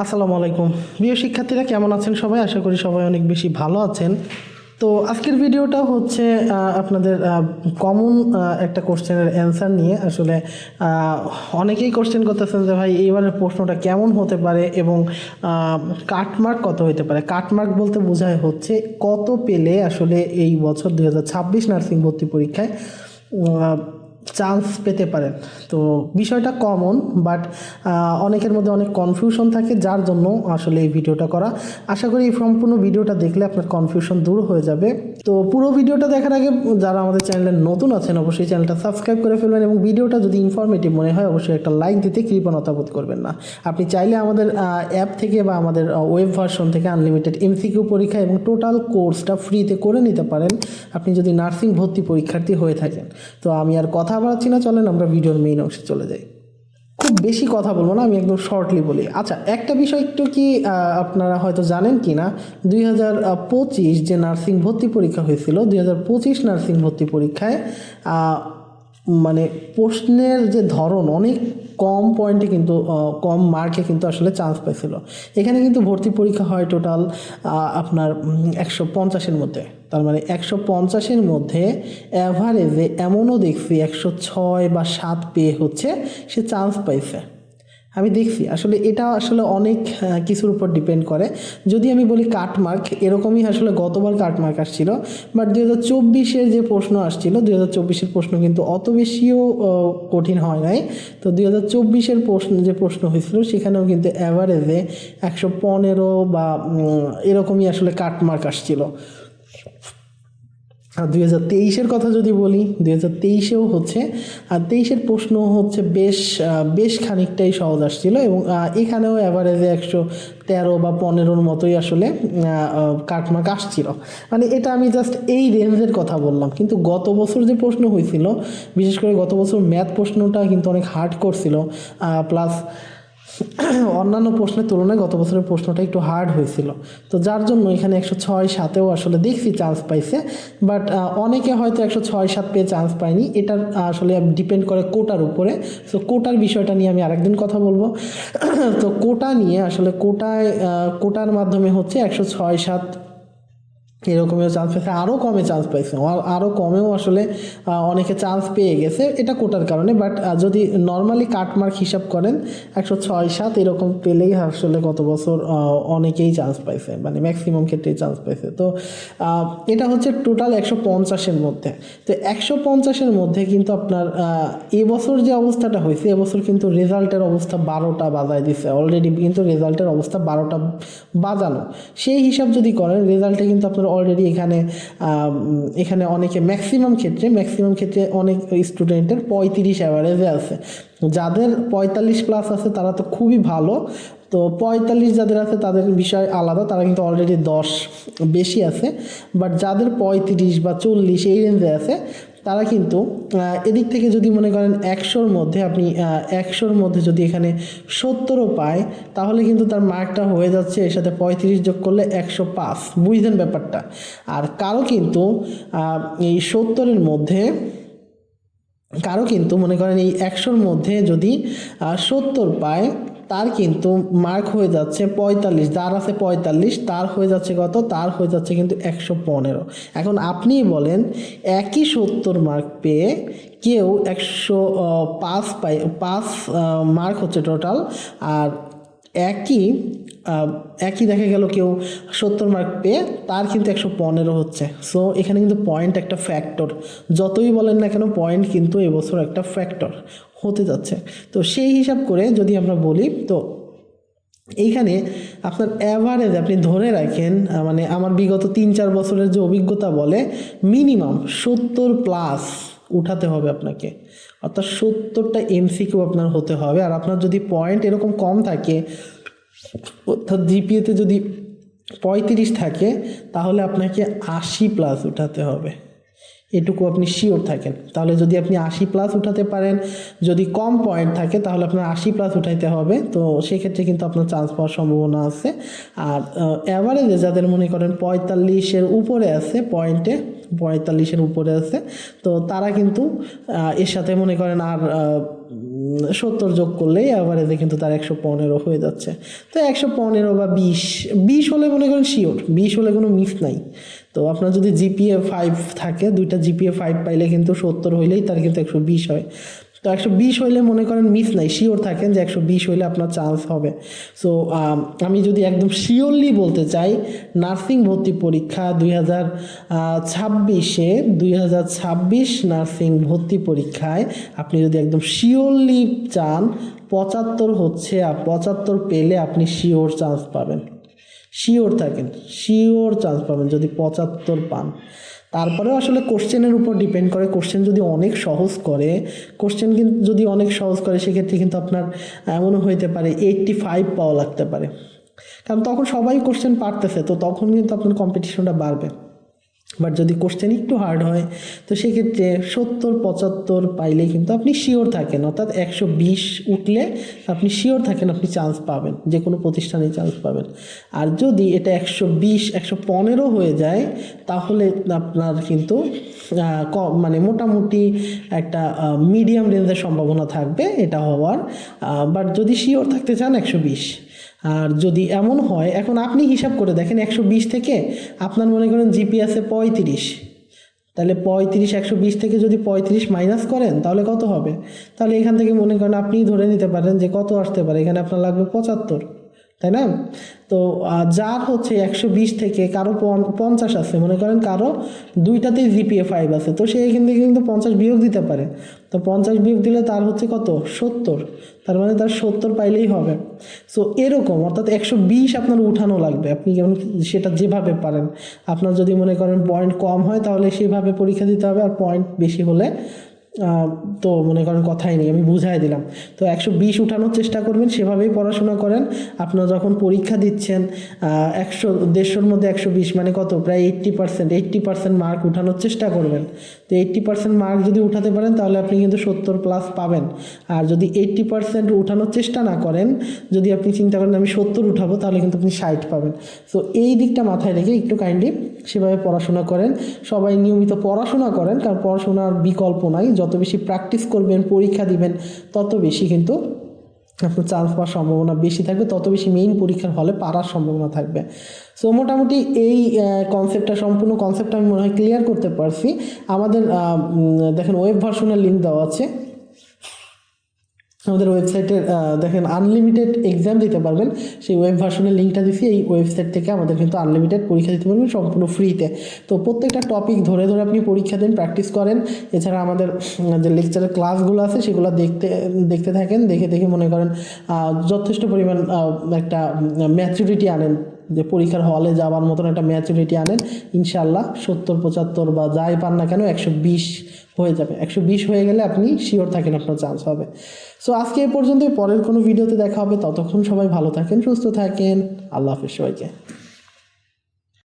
আসসালামু আলাইকুম। প্রিয় শিক্ষার্থীরা কেমন আছেন সবাই? আশা করি সবাই অনেক বেশি ভালো আছেন। তো আজকের ভিডিওটা হচ্ছে আপনাদের কমন একটা কোশ্চেনের অ্যান্সার নিয়ে। আসলে অনেকেই কোশ্চেন করতেছেন যে ভাই এইবারের প্রশ্নটা কেমন হতে পারে এবং কাটমার্ক কত হতে পারে। কাটমার্ক বলতে বোঝায় হচ্ছে কত পেলে আসলে এই বছর 2026 নার্সিং ভর্তি পরীক্ষায় চান্স পেতে পারেন। তো বিষয়টা কমন, বাট অনেকের মধ্যে অনেক কনফিউশন থাকে, যার জন্য আসলে এই ভিডিওটা করা। আশা করি এই সম্পূর্ণ ভিডিওটা দেখলে আপনার কনফিউশন দূর হয়ে যাবে। তো পুরো ভিডিওটা দেখার আগে যারা আমাদের চ্যানেলে নতুন আছেন অবশ্যই চ্যানেলটা সাবস্ক্রাইব করে ফেলবেন এবং ভিডিওটা যদি ইনফরমেটিভ মনে হয় অবশ্যই একটা লাইক দিতে কৃপণতা বোধ করবেন না। আপনি চাইলে আমাদের অ্যাপ থেকে বা আমাদের ওয়েব ভার্সন থেকে আনলিমিটেড এমসিকিউ পরীক্ষা এবং টোটাল কোর্সটা ফ্রিতে করে নিতে পারেন আপনি যদি নার্সিং ভর্তি পরীক্ষার্থী হয়ে থাকেন। তো আমি আর কথা বাড়াচ্ছি না, চলেন আমরা ভিডিওর মেইন অংশে চলে যাই। খুব বেশি কথা বলবো না, আমি একদম শর্টলি বলি। আচ্ছা, একটা বিষয় একটু কি আপনারা হয়তো জানেন কি না, 2025 যে নার্সিং ভর্তি পরীক্ষা হয়েছিল, 2025 নার্সিং ভর্তি পরীক্ষায় মানে প্রশ্নের যে ধরন অনেক কম পয়েন্টে কিন্তু কম মার্কে কিন্তু আসলে চান্স পাইছিল। এখানে কিন্তু ভর্তি পরীক্ষা হয় টোটাল আপনার 150-এর মধ্যে। তার মানে 150-এর মধ্যে অ্যাভারেজে এমনও দেখছি 106 বা 7 পেয়ে হচ্ছে সে চান্স পাইছে। আমি দেখছি আসলে এটা আসলে অনেক কিছুর উপর ডিপেন্ড করে। যদি আমি বলি কাটমার্ক, এরকমই আসলে গতবার কাটমার্ক আসছিল, বাট 2024-এর যে প্রশ্ন আসছিল, 2024-এর প্রশ্ন কিন্তু অত বেশিও কঠিন হয় নাই। তো 2024-এর প্রশ্ন হয়েছিল সেখানেও কিন্তু অ্যাভারেজে 115 বা এরকমই আসলে কাটমার্ক আসছিল। আর 2023-এর কথা যদি বলি, 2023-এও হচ্ছে, আর 23-এর প্রশ্ন হচ্ছে বেশ খানিকটাই সহজ আসছিল এবং এখানেও অ্যাভারেজে 113 বা 15-র মতোই আসলে কাটমার্ক আসছিল। মানে এটা আমি জাস্ট এই রেঞ্জের কথা বললাম, কিন্তু গত বছর যে প্রশ্ন হয়েছিল, বিশেষ করে গত বছর ম্যাথ প্রশ্নটা কিন্তু অনেক হার্ড করছিল, প্লাস অন্যান্য প্রশ্নের তুলনায় গত বছরের প্রশ্নটা একটু হার্ড হয়েছিল। তো যার জন্য এখানে 106-7-এও আসলে দেখছি চান্স পাইছে, বাট অনেকে হয়তো 106-7 পেয়ে চান্স পায়নি। এটা আসলে ডিপেন্ড করে কোটার উপরে। সো কোটার বিষয়টা নিয়ে আমি আরেকদিন কথা বলবো। তো কোটা নিয়ে আসলে কোটার মাধ্যমে হচ্ছে 106-7 এরকমও চান্স পেয়েছে, আরও কমে চান্স পাইছে, আরও কমেও আসলে অনেকে চান্স পেয়ে গেছে, এটা কোটার কারণে। বাট যদি নর্মালি কাটমার্ক হিসাব করেন 106-7 এরকম পেলেই আসলে গত বছর অনেকেই চান্স পাইছে, মানে ম্যাক্সিমাম ক্ষেত্রেই চান্স পাইছে। তো এটা হচ্ছে টোটাল 150-এর মধ্যে। তো 150-এর মধ্যে কিন্তু আপনার এবছর যে অবস্থাটা হয়েছে, এবছর কিন্তু রেজাল্টের অবস্থা 12টা বাজায় দিচ্ছে অলরেডি, কিন্তু রেজাল্টের অবস্থা 12টা বাজানো। সেই হিসাব যদি করেন রেজাল্টে কিন্তু আপনার অলরেডি এখানে অনেকে ম্যাক্সিমাম ক্ষেত্রে অনেক স্টুডেন্টের 35 অ্যাভারেজে আছে। যাদের 45 প্লাস আছে তারা তো খুবই ভালো। তো 45 যাদের আছে তাদের বিষয় আলাদা, তারা কিন্তু অলরেডি 10 বেশি আছে। বাট যাদের 35 বা 40 এই রেঞ্জে আছে তারা কিন্তু এদিক থেকে যদি মনে করেন 100-র মধ্যে আপনি 100-র মধ্যে যদি এখানে 70ও পায়, তাহলে কিন্তু তার মার্কটা হয়ে যাচ্ছে এর সাথে 35 যোগ করলে 105। বুঝলেন ব্যাপারটা? আর এই 70-এর মধ্যে কারো কিন্তু মনে করেন এই 100-র মধ্যে যদি 70 পায়, তার কিন্তু মার্ক হয়ে যাচ্ছে 45। যার আছে 45 তার হয়ে যাচ্ছে কত? তার হয়ে যাচ্ছে কিন্তু 115। এখন আপনিই বলেন, একই 70 মার্ক পেয়ে কেউ 105 পায়, 5 মার্ক হচ্ছে টোটাল, আর একই একই দেখা গেল কেউ 70 মার্ক পেয়ে তার কিন্তু 115 হচ্ছে। সো এখানে কিন্তু পয়েন্ট একটা ফ্যাক্টর, যতই বলেন না কেন পয়েন্ট কিন্তু এবছর একটা ফ্যাক্টর হতে যাচ্ছে। তো সেই হিসাব করে যদি আমরা বলি, তো এইখানে আপনার অ্যাভারেজ আপনি ধরে রাখেন, মানে আমার বিগত 3-4 বছরের যে অভিজ্ঞতা বলে মিনিমাম 70 প্লাস উঠাতে হবে আপনাকে, অর্থাৎ 70টা এমসিকিউ আপনার হতে হবে। আর আপনার যদি পয়েন্ট এরকম কম থাকে, অর্থাৎ জিপিএতে যদি 35 থাকে, তাহলে আপনাকে 80 প্লাস উঠাতে হবে, এটুকু আপনি শিওর থাকেন। তাহলে যদি আপনি 80 প্লাস উঠাতে পারেন, যদি কম পয়েন্ট থাকে তাহলে আপনার 80 প্লাস উঠাইতে হবে। তো সেক্ষেত্রে কিন্তু আপনার চান্স পাওয়ার সম্ভাবনা আছে। আর অ্যাভারেজে যাদের মনে করেন 45-এর উপরে আছে পয়েন্টে, 45-এর উপরে আছে, তো তারা কিন্তু এর সাথে মনে করেন আর 70 যোগ করলেই অ্যাভারেজে কিন্তু তার 115 হয়ে যাচ্ছে। তো 115 বা 20 হলে মনে করেন শিওর, 20 হলে কোনো মিস নাই। তো আপনার যদি জিপিএ 5 থাকে, দুইটা জিপিএ 5 পাইলে কিন্তু 70 হইলেই তার কিন্তু 120 হয়। তো 120 হইলে মনে করেন মিস নাই, শিওর থাকেন যে 120 হইলে আপনার চান্স হবে। সো আমি যদি একদম শিওরলি বলতে চাই, নার্সিং ভর্তি পরীক্ষা 2026 নার্সিং ভর্তি পরীক্ষায় আপনি যদি একদম শিওরলি চান 75 হচ্ছে, আর 75 পেলে আপনি শিওর চান্স পাবেন। শিওর থাকেন, শিওর চান্স পাবেন যদি 75 পান। তারপরেও আসলে কোশ্চেনের উপর ডিপেন্ড করে। কোশ্চেন যদি অনেক সহজ করে, কোশ্চেন কিন্তু যদি অনেক সহজ করে সেক্ষেত্রে কিন্তু আপনার এমনও হইতে পারে 85 পাওয়া লাগতে পারে, কারণ তখন সবাই কোশ্চেন পারতেছে, তো তখন কিন্তু আপনার কম্পিটিশনটা বাড়বে। বাট যদি কোশ্চেন একটু হার্ড হয় তো সেক্ষেত্রে 70-75 পাইলে কিন্তু আপনি শিওর থাকেন, অর্থাৎ 120 উঠলে আপনি শিওর থাকেন আপনি চান্স পাবেন, যে কোনো প্রতিষ্ঠানে চান্স পাবেন। আর যদি এটা 120-115 হয়ে যায় তাহলে আপনার কিন্তু মানে মোটামুটি একটা মিডিয়াম রেঞ্জের সম্ভাবনা থাকবে এটা হওয়ার। বাট যদি শিওর থাকতে চান 120। আর যদি এমন হয়, এখন আপনি হিসাব করে দেখেন 120 থেকে আপনার মনে করেন জিপি আছে 35, তাহলে 35 120 থেকে যদি 35 মাইনাস করেন তাহলে কত হবে? তাহলে এখান থেকে মনে করেন আপনি ধরে নিতে পারেন যে কত আসতে পারে, এখানে আপনার লাগবে 75, তাই না? তো যার হচ্ছে 120 থেকে কারো 50 আছে, মনে করেন কারো দুইটাতেই জিপিএ 5 আছে, তো সে এখান থেকে কিন্তু 50 বিয়োগ দিতে পারে। তো 50 বিয়োগ দিলে তার হচ্ছে কত? 70। তার মানে তার 70 পাইলেই হবে। সো এরকম, অর্থাৎ 120 আপনার উঠানো লাগবে, আপনি যেমন সেটা যেভাবে পারেন। আপনার যদি মনে করেন পয়েন্ট কম হয় তাহলে সেভাবে পরীক্ষা দিতে হবে, আর পয়েন্ট বেশি হলে তো মনে করেন কথাই নেই, আমি বুঝাই দিলাম। তো 120 উঠানোর চেষ্টা করবেন, সেভাবেই পড়াশোনা করেন। আপনারা যখন পরীক্ষা দিচ্ছেন 100-150-র মধ্যে 120 মানে কত? প্রায় 80% মার্ক উঠানোর চেষ্টা করবেন। তো 80% মার্ক যদি উঠাতে পারেন তাহলে আপনি কিন্তু 70+ পাবেন। আর যদি 80% উঠানোর চেষ্টা না করেন, যদি আপনি চিন্তা করেন আমি 70 উঠাবো, তাহলে কিন্তু আপনি 60 পাবেন। সো এই দিকটা মাথায় রেখে একটু কাইন্ডলি সেভাবে পড়াশোনা করেন। সবাই নিয়মিত পড়াশোনা করেন, কারণ পড়াশোনার বিকল্প নাই। যত বেশি প্র্যাকটিস করবেন, পরীক্ষা দিবেন, তত বেশি কিন্তু আপনার চান্স পাওয়ার সম্ভাবনা বেশি থাকবে, তত বেশি মেইন পরীক্ষার হলে পারার সম্ভাবনা থাকবে। সো মোটামুটি এই সম্পূর্ণ কনসেপ্টটা আমি মনে হয় ক্লিয়ার করতে পারছি। আমাদের দেখেন ওয়েব ভার্সনের লিঙ্ক দেওয়া আছে আমাদের ওয়েবসাইটের, দেখেন আনলিমিটেড এক্সাম দিতে পারবেন, সেই ওয়েব ভার্সনের লিঙ্কটা দিচ্ছি। এই ওয়েবসাইট থেকে আমাদের কিন্তু আনলিমিটেড পরীক্ষা দিতে পারবেন সম্পূর্ণ ফ্রিতে। তো প্রত্যেকটা টপিক ধরে ধরে আপনি পরীক্ষা দিন, প্র্যাকটিস করেন। এছাড়া আমাদের যে লেকচারের ক্লাসগুলো আছে সেগুলো দেখতে থাকেন, দেখে মনে করেন যথেষ্ট পরিমাণ একটা ম্যাচুরিটি আনেন, যে পরীক্ষার হলে যাওয়ার মতন একটা ম্যাচুরিটি আনেন। ইনশাআল্লাহ 70-75 বা যাই পান না কেন 120 হয়ে যাবে। 120 হয়ে গেলে আপনি শিওর থাকেন আপনার চান্স হবে। সো আজকে এই পর্যন্তই, পরের কোনো ভিডিওতে দেখা হবে। ততক্ষণ সবাই ভালো থাকেন, সুস্থ থাকেন। আল্লাহ হাফেজ সবাইকে।